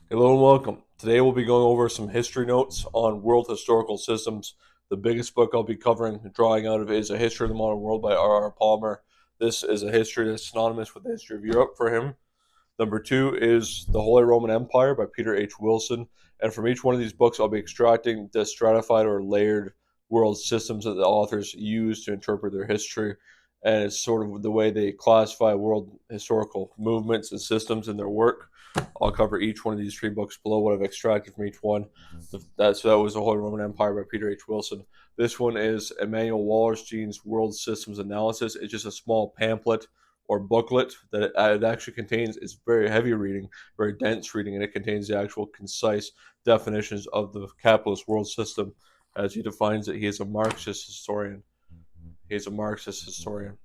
Hello and welcome. Today we'll be going over some history notes on world historical systems. The biggest book I'll be covering, drawing out of, is A History of the Modern World by R. R. Palmer. This is a history that's synonymous with the history of Europe for him. Number two is The Holy Roman Empire by Peter H. Wilson. And from each one of these books, I'll be extracting the stratified or layered world systems that the authors use to interpret their history. And it's sort of the way they classify world historical movements and systems in their work. I'll cover each one of these three books below, what I've extracted from each one. That was The Holy Roman Empire by Peter H. Wilson. This one is Emmanuel Wallerstein's World Systems Analysis. It's just a small pamphlet or booklet that it actually contains. It's very heavy reading, very dense reading, and it contains the actual concise definitions of the capitalist world system as he defines it. He is a Marxist historian. He's a Marxist historian.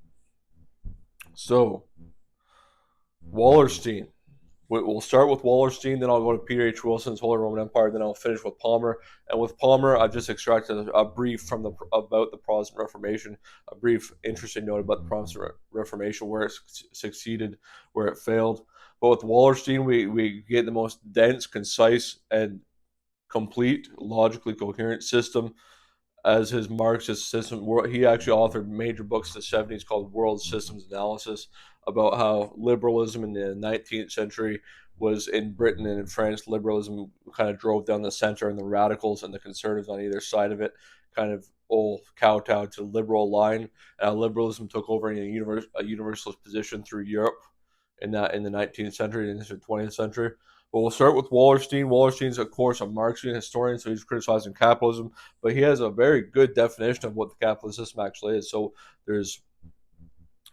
So, Wallerstein. We'll start with Wallerstein, then I'll go to Peter H. Wilson's Holy Roman Empire, then I'll finish with Palmer. And with Palmer, I've just extracted a brief from about the Protestant Reformation, a brief interesting note about the Protestant Reformation, where it succeeded, where it failed. But with Wallerstein, we get the most dense, concise, and complete, logically coherent system as his Marxist system. He actually authored major books in the 70s called World Systems Analysis about how liberalism in the 19th century was in Britain and in France. Liberalism kind of drove down the center, and the radicals and the conservatives on either side of it kind of all kowtowed to the liberal line. Liberalism took over in a universalist position through Europe in the 19th century and into the 20th century. But we'll start with Wallerstein. Wallerstein's, of course, a Marxian historian, so he's criticizing capitalism, but he has a very good definition of what the capitalist system actually is. So there's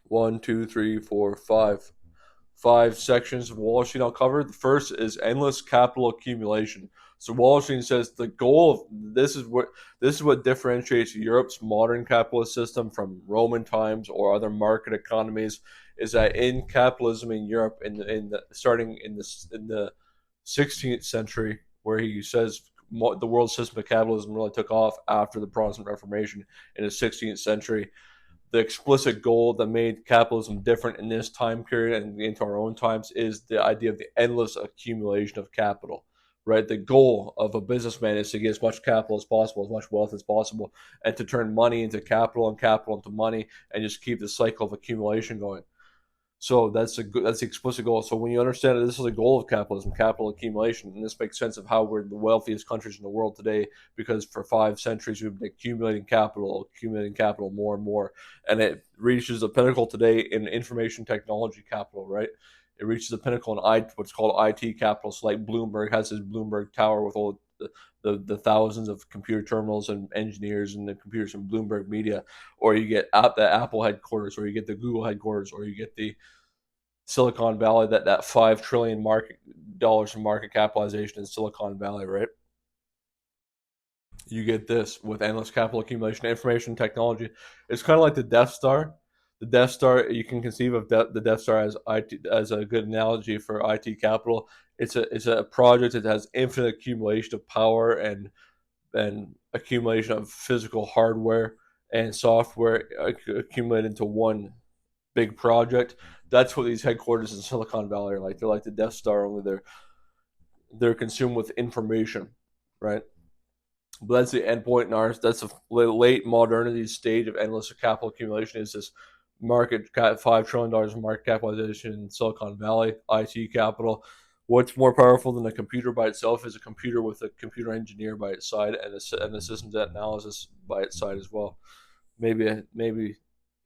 one, two, three, four, five sections of Wallerstein I'll cover. The first is endless capital accumulation. So Wallerstein says the goal of this is what differentiates Europe's modern capitalist system from Roman times or other market economies, is that in capitalism in Europe, starting in the 16th century, where he says the world system of capitalism really took off after the Protestant Reformation in the 16th century. The explicit goal that made capitalism different in this time period and into our own times is the idea of the endless accumulation of capital. Right, the goal of a businessman is to get as much capital as possible, as much wealth as possible, and to turn money into capital and capital into money, and just keep the cycle of accumulation going. So that's the explicit goal. So when you understand that this is a goal of capitalism, capital accumulation, and this makes sense of how we're the wealthiest countries in the world today, because for 5 centuries we've been accumulating capital more and more, and it reaches a pinnacle today in information technology capital. Right, it reaches a pinnacle in what's called IT capital. So like Bloomberg has his Bloomberg Tower with all the thousands of computer terminals and engineers and the computers from Bloomberg Media, or you get the Apple headquarters, or you get the Google headquarters, or you get the Silicon Valley, that $5 trillion dollars in market capitalization in Silicon Valley, right? You get this with endless capital accumulation, information technology. It's kind of like the Death Star. The Death Star, you can conceive of the Death Star as as a good analogy for IT capital. It's a project that has infinite accumulation of power and accumulation of physical hardware and software accumulated into one big project. That's what these headquarters in Silicon Valley are like. They're like the Death Star, only they're consumed with information, right? But that's the end point in ours. That's the late modernity stage of endless capital accumulation. Is this market $5 trillion in market capitalization in Silicon Valley, IT capital. What's more powerful than a computer by itself is a computer with a computer engineer by its side and a systems analysis by its side as well. Maybe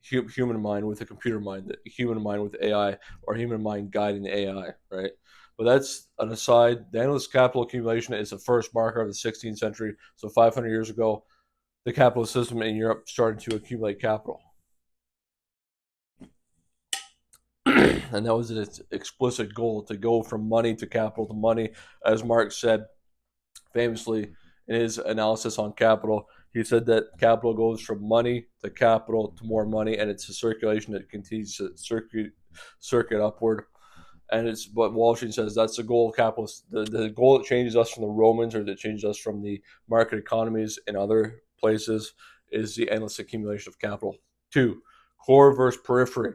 human mind with a computer mind, human mind with AI, or human mind guiding the AI, right? But that's an aside. The endless capital accumulation is the first marker of the 16th century. So 500 years ago, the capitalist system in Europe started to accumulate capital. And that was its explicit goal, to go from money to capital to money. As Marx said famously in his analysis on capital, he said that capital goes from money to capital to more money, and it's a circulation that continues to circuit upward. And it's what Wallerstein says, that's the goal of capitalists. The goal that changes us from the Romans, or that changes us from the market economies in other places, is the endless accumulation of capital. Two, core versus periphery.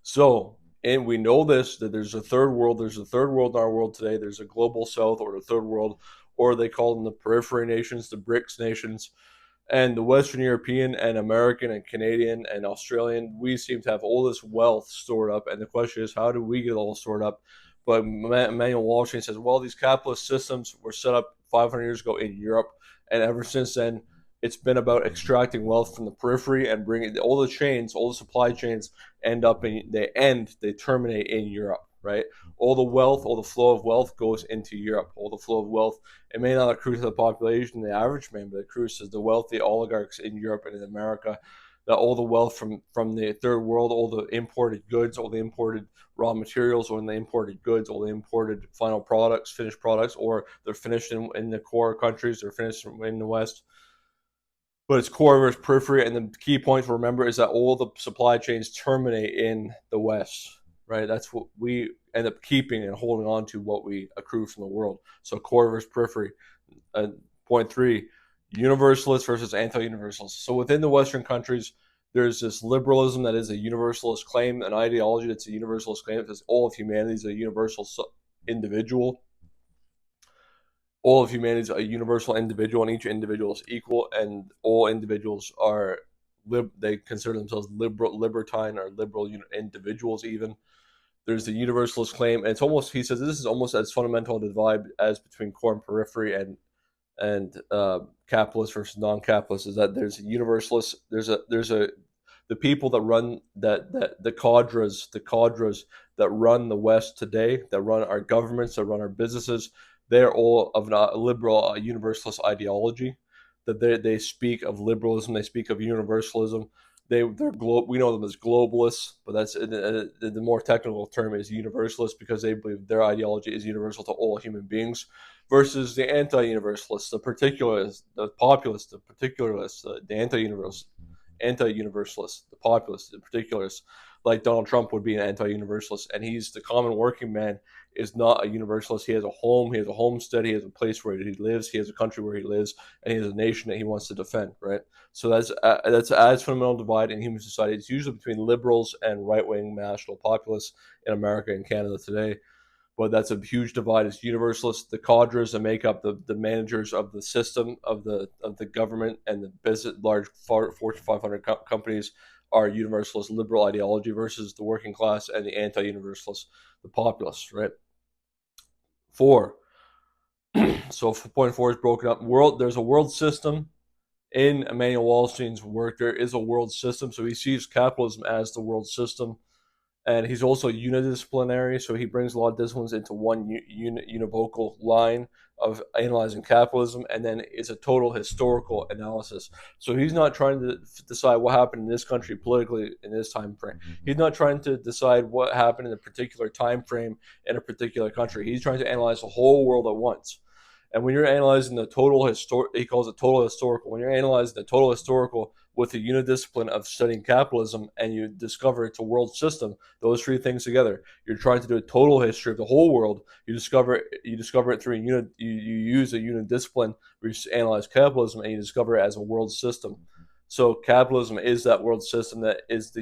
So and we know this, that there's a third world. There's a third world in our world today. There's a global south, or the third world, or they call them the periphery nations, the BRICS nations. And the Western European and American and Canadian and Australian, we seem to have all this wealth stored up. And the question is, how do we get it all stored up? But Emmanuel Wallerstein says, well, these capitalist systems were set up 500 years ago in Europe. And ever since then, it's been about extracting wealth from the periphery and bringing all the chains, all the supply chains they terminate in Europe, right? All the wealth, all the flow of wealth goes into Europe. All the flow of wealth, it may not accrue to the population, the average man, but it accrues to the wealthy oligarchs in Europe and in America. That all the wealth from the third world, all the imported goods, all the imported raw materials, or the imported goods, all the imported final products, finished products, or they're finished in the core countries, they're finished in the West. But it's core versus periphery, and the key point to remember is that all the supply chains terminate in the West, right? That's what we end up keeping and holding on to, what we accrue from the world. So core versus periphery. Point three, universalists versus anti-universalists. So within the Western countries, there's this liberalism that is a universalist claim, an ideology that's a universalist claim that says all of humanity is a universal individual. All of humanity is a universal individual, and each individual is equal, and all individuals are they consider themselves libertine or liberal individuals. Even there's the universalist claim, and it's almost, he says, this is almost as fundamental a divide as between core and periphery, and capitalist versus non-capitalist, is that there's a universalist, there's a the people that run that the cadres that run the West today, that run our governments, that run our businesses, they're all of a liberal universalist ideology. That they speak of liberalism, they speak of universalism. We know them as globalists, but that's the more technical term is universalist, because they believe their ideology is universal to all human beings, versus the anti-universalists, the particularists, the populists, the particularists, the anti-universalists, the populists, the particularists. Like Donald Trump would be an anti-universalist, and he's the common working man is not a universalist. He has a home, he has a homestead, he has a place where he lives, he has a country where he lives, and he has a nation that he wants to defend, right? So that's as fundamental divide in human society. It's usually between liberals and right-wing national populists in America and Canada today. But that's a huge divide. It's universalists, the cadres that make up the managers of the system of the government and the business, large Fortune 500 companies are universalist liberal ideology, versus the working class and the anti-universalist, the populists, right? 4. So point 4 is broken up. There's a world system. In Emmanuel Wallerstein's work, there is a world system. So he sees capitalism as the world system. And he's also unidisciplinary, so he brings a lot of disciplines into one univocal line of analyzing capitalism, and then it's a total historical analysis. So he's not trying to decide what happened in this country politically in this time frame. He's not trying to decide what happened in a particular time frame in a particular country. He's trying to analyze the whole world at once. And when you're analyzing the total he calls it total historical. When you're analyzing the total historical with the unidiscipline of studying capitalism, and you discover it's a world system, those three things together, you're trying to do a total history of the whole world. You discover it through you use a unidiscipline where you analyze capitalism, and you discover it as a world system. So capitalism is that world system that is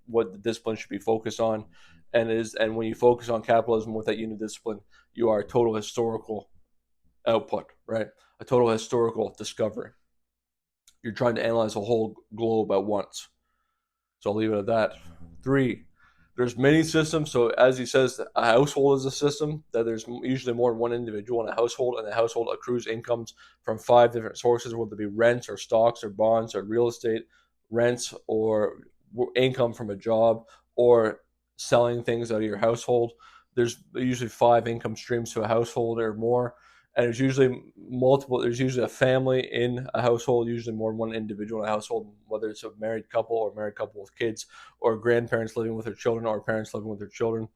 what the discipline should be focused on, and when you focus on capitalism with that unidiscipline, you are a total historical output, right? A total historical discovery. You're trying to analyze the whole globe at once. So I'll leave it at that. 3, there's many systems. So as he says, a household is a system, that there's usually more than one individual in a household, and the household accrues incomes from 5 different sources, whether it be rents or stocks or bonds or real estate, rents or income from a job, or selling things out of your household. There's usually 5 income streams to a household or more. And there's usually multiple. There's usually a family in a household, usually more than one individual in a household, whether it's a married couple or a married couple with kids, or grandparents living with their children, or parents living with their children.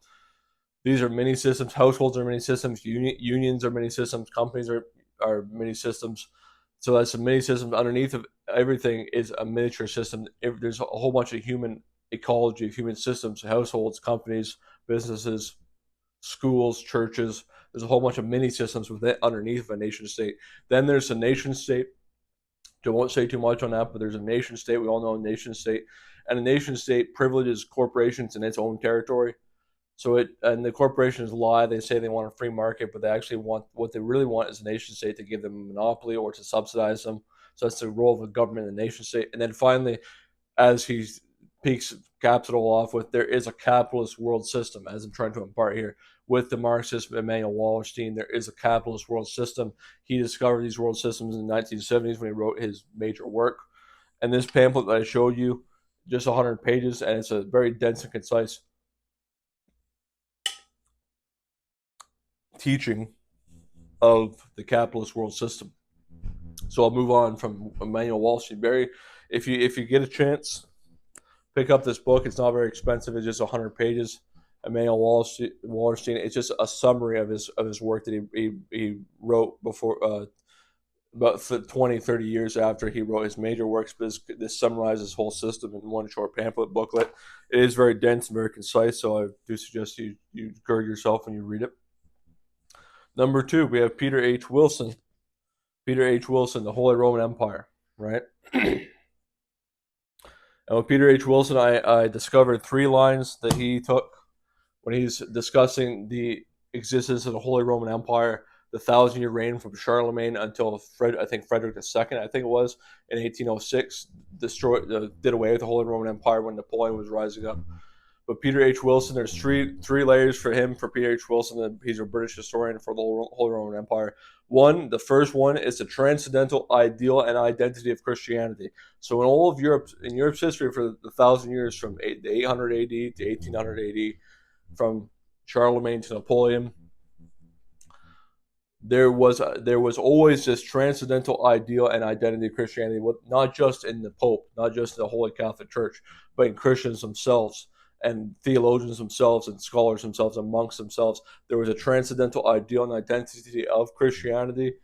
These are many systems. Households are many systems. Unions are many systems. Companies are many systems. So that's a many systems. Underneath of everything is a miniature system. There's a whole bunch of human ecology, human systems, households, companies, businesses, schools, churches. There's a whole bunch of mini systems within underneath of a nation state. Then there's a nation state. I won't say too much on that, but there's a nation state. We all know a nation state. and a nation state privileges corporations in its own territory. And the corporations lie. They say they want a free market, but they actually want, what they really want is a nation state to give them a monopoly or to subsidize them. So that's the role of the government and the nation state. And then finally, as he peaks capital off with, there is a capitalist world system, as I'm trying to impart here. With the Marxist Emmanuel Wallerstein, there is a capitalist world system. He discovered these world systems in the 1970s when he wrote his major work. And this pamphlet that I showed you, just 100 pages, and it's a very dense and concise teaching of the capitalist world system. So I'll move on from Emmanuel Wallerstein. Barry, if you get a chance, pick up this book. It's not very expensive. It's just 100 pages. Emmanuel Wallerstein. It's just a summary of his work that he wrote before, about 20, 30 years after he wrote his major works. But this summarizes his whole system in one short pamphlet booklet. It is very dense and very concise, so I do suggest you gird yourself when you read it. Number 2, we have Peter H. Wilson. Peter H. Wilson, The Holy Roman Empire, right? And with Peter H. Wilson, I discovered 3 lines that he took when he's discussing the existence of the Holy Roman Empire, the 1,000-year reign from Charlemagne until Frederick II, I think it was, in 1806, did away with the Holy Roman Empire when Napoleon was rising up. But Peter H. Wilson, there's three layers for him, for Peter H. Wilson, and he's a British historian for the Holy Roman Empire. The first one is the transcendental ideal and identity of Christianity. So in all of Europe's history for the 1,000 years, from 800 AD to 1800 AD, from Charlemagne to Napoleon, there was always this transcendental ideal and identity of Christianity, not just in the Pope, not just in the Holy Catholic Church, but in Christians themselves and theologians themselves and scholars themselves and monks themselves. There was a transcendental ideal and identity of Christianity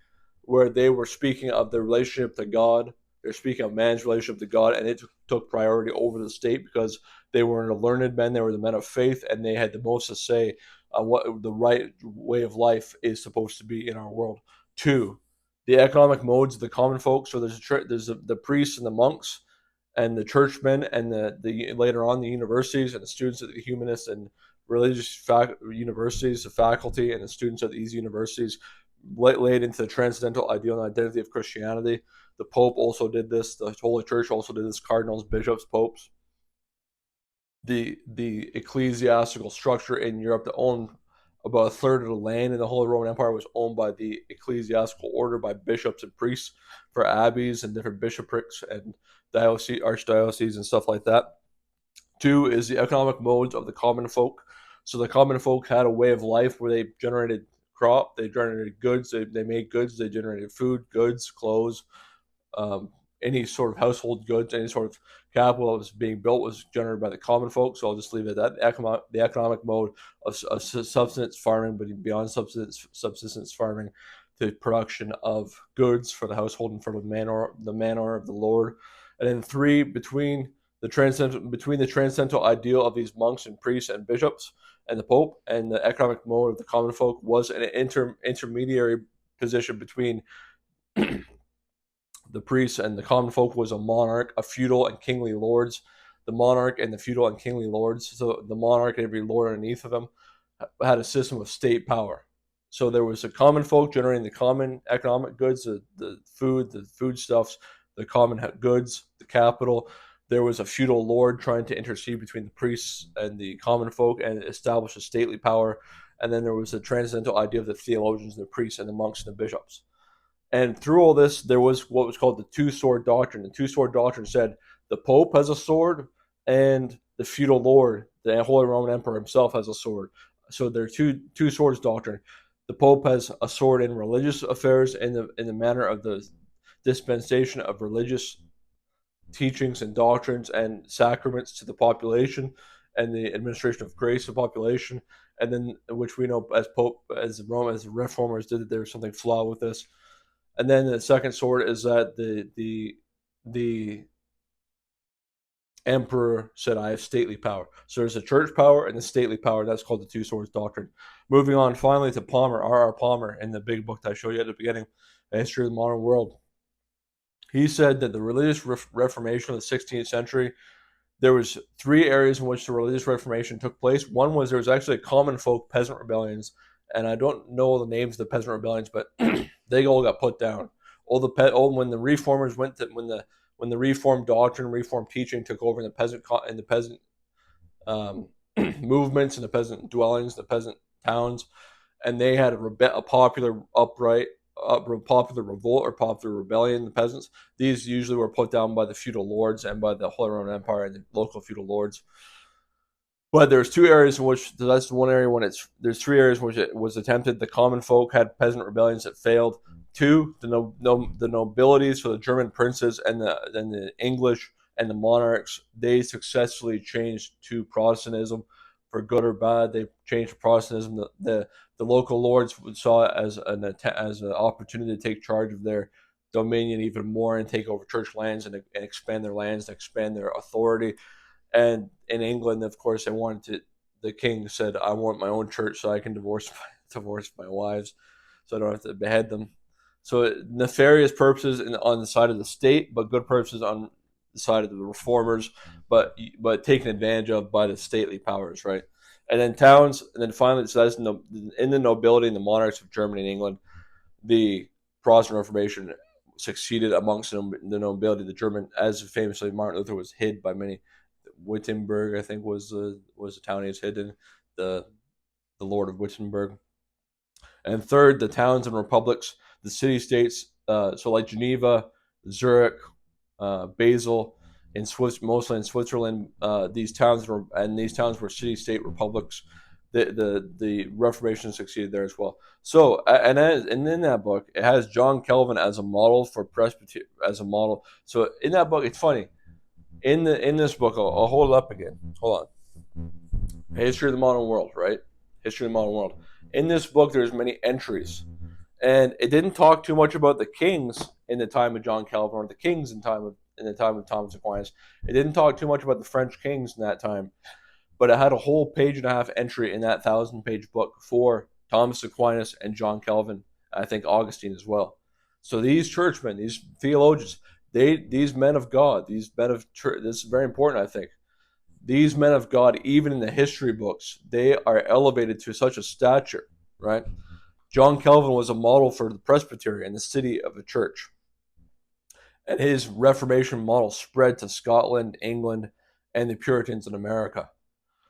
where they were speaking of the relationship to God. They're speaking of man's relationship to God, and it took priority over the state because they were the learned men, they were the men of faith, and they had the most to say what the right way of life is supposed to be in our world. 2, the economic modes of the common folk. So there's the priests and the monks and the churchmen and the later on the universities and the students of the humanist and religious universities, the faculty and the students of these universities laid into the transcendental ideal and identity of Christianity. The Pope also did this. The Holy Church also did this. Cardinals, bishops, popes. The ecclesiastical structure in Europe that owned about a third of the land in the Holy Roman Empire was owned by the ecclesiastical order, by bishops and priests for abbeys and different bishoprics and archdioceses and stuff like that. 2 is the economic modes of the common folk. So the common folk had a way of life where they generated crop, they generated goods, they made goods, they generated food, goods, clothes, any sort of household goods, any sort of capital that was being built was generated by the common folk. So I'll just leave it at that. The economic mode of subsistence farming, but beyond subsistence farming, the production of goods for the household and for the manor of the Lord. And then 3, between the transcendental ideal of these monks and priests and bishops and the Pope and the economic mode of the common folk was an intermediary position between the priests and the common folk was a monarch, a feudal and kingly lords. The monarch and the feudal and kingly lords, so the monarch and every lord underneath of him, had a system of state power. So there was a common folk generating the common economic goods, the foodstuffs, the common goods, the capital. There was a feudal lord trying to intercede between the priests and the common folk and establish a stately power. And then there was a transcendental idea of the theologians and the priests and the monks and the bishops. And through all this, there was what was called the two-sword doctrine. The two-sword doctrine said the Pope has a sword and the feudal lord, the Holy Roman Emperor himself, has a sword. So there are two swords doctrine. The Pope has a sword in religious affairs in the manner of the dispensation of religious teachings and doctrines and sacraments to the population and the administration of grace to the population. And then, which we know as the reformers did, there was something flawed with this. And then the second sword is that the emperor said, I have stately power. So there's a church power and the stately power. That's called the two swords doctrine. Moving on finally to Palmer, R.R. Palmer, in the big book that I showed you at the beginning, A History of the Modern World. He said that the religious reformation of the 16th century there was three areas in which the religious reformation took place. One was there was actually common folk peasant rebellions, and I don't know the names of the peasant rebellions, but they all got put down. When the reformers went to when the reform doctrine, reform teaching took over in the peasant um, movements and the peasant dwellings, the peasant towns, and they had a popular popular revolt or popular rebellion. The peasants, these usually were put down by the feudal lords and by the Holy Roman Empire and the local feudal lords. But there's two areas in which that's one area when there's three areas in which it was attempted. The common folk had peasant rebellions that failed. Two, the nobilities, so the German princes and the English and the monarchs, they successfully changed to Protestantism, for good or bad. They changed to Protestantism. The local lords saw it as an opportunity to take charge of their dominion even more and take over church lands and expand their lands, and expand their authority. And in England, of course, they wanted to. The king said, "I want my own church so I can divorce my wives, so I don't have to behead them." So nefarious purposes on the side of the state, but good purposes on the side of the reformers, but taken advantage of by the stately powers, right? And then towns, and then finally, so that's in the nobility and the monarchs of Germany and England, the Protestant Reformation succeeded amongst the nobility. The German, as famously Martin Luther was hid by many. Wittenberg, I think, was the town he was hidden. The Lord of Wittenberg. And third, the towns and republics, the city states, so like Geneva, Zurich, Basel, mostly in Switzerland. These towns were city state republics. The Reformation succeeded there as well. So and in that book, it has John Calvin as a model for presbytery, as a model. So in that book, it's funny. In this book, I'll hold it up again. Hold on. History of the Modern World, right? History of the Modern World. In this book, there's many entries, and it didn't talk too much about the kings in the time of John Calvin or the kings in the time of Thomas Aquinas. It didn't talk too much about the French kings in that time, but it had a whole page and a half entry in that 1,000-page book for Thomas Aquinas and John Calvin. I think Augustine as well. So these churchmen, these theologians, these men of God, these men of church, this is very important, I think. These men of God, even in the history books, they are elevated to such a stature, right? John Calvin was a model for the presbytery and the city of a church. And his Reformation model spread to Scotland, England, and the Puritans in America.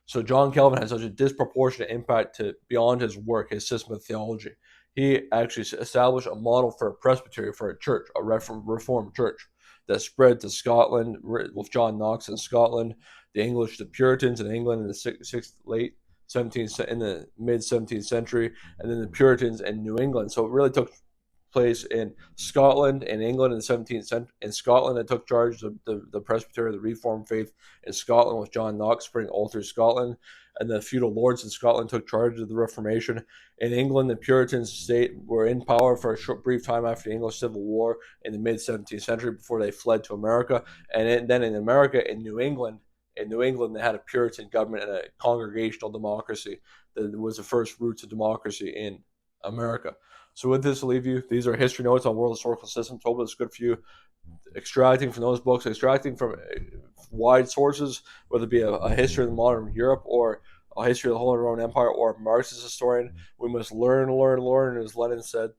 So John Calvin had such a disproportionate impact to beyond his work, his system of theology. He actually established a model for a presbytery, for a church, a reformed church that spread to Scotland with John Knox in Scotland, the English, the Puritans in England in the in the mid 17th century, and then the Puritans in New England. So it really took place in Scotland and England in the 17th century. In Scotland, it took charge of the presbytery, the Reformed faith in Scotland with John Knox spreading all through Scotland, and the feudal lords in Scotland took charge of the Reformation. In England, the Puritans were in power for a brief time after the English Civil War in the mid 17th century before they fled to America. And then in America, in New England, they had a Puritan government and a congregational democracy that was the first roots of democracy in America. So with this, I'll leave you. These are history notes on world historical systems. Hope it's good for you. Extracting from those books, extracting from wide sources, whether it be a history of the modern Europe or a history of the Holy Roman Empire or a Marxist historian. We must learn, as Lenin said.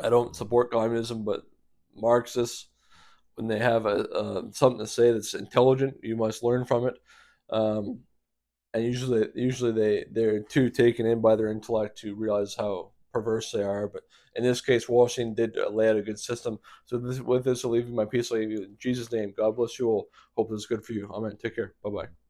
I don't support communism, but Marxists, when they have something to say that's intelligent, you must learn from it. And usually they're too taken in by their intellect to realize how perverse they are. But in this case, Washington did lay out a good system. So with this, I'll leave you my peace. I'll leave you in Jesus' name. God bless you all. Hope this is good for you. Amen. Take care. Bye-bye.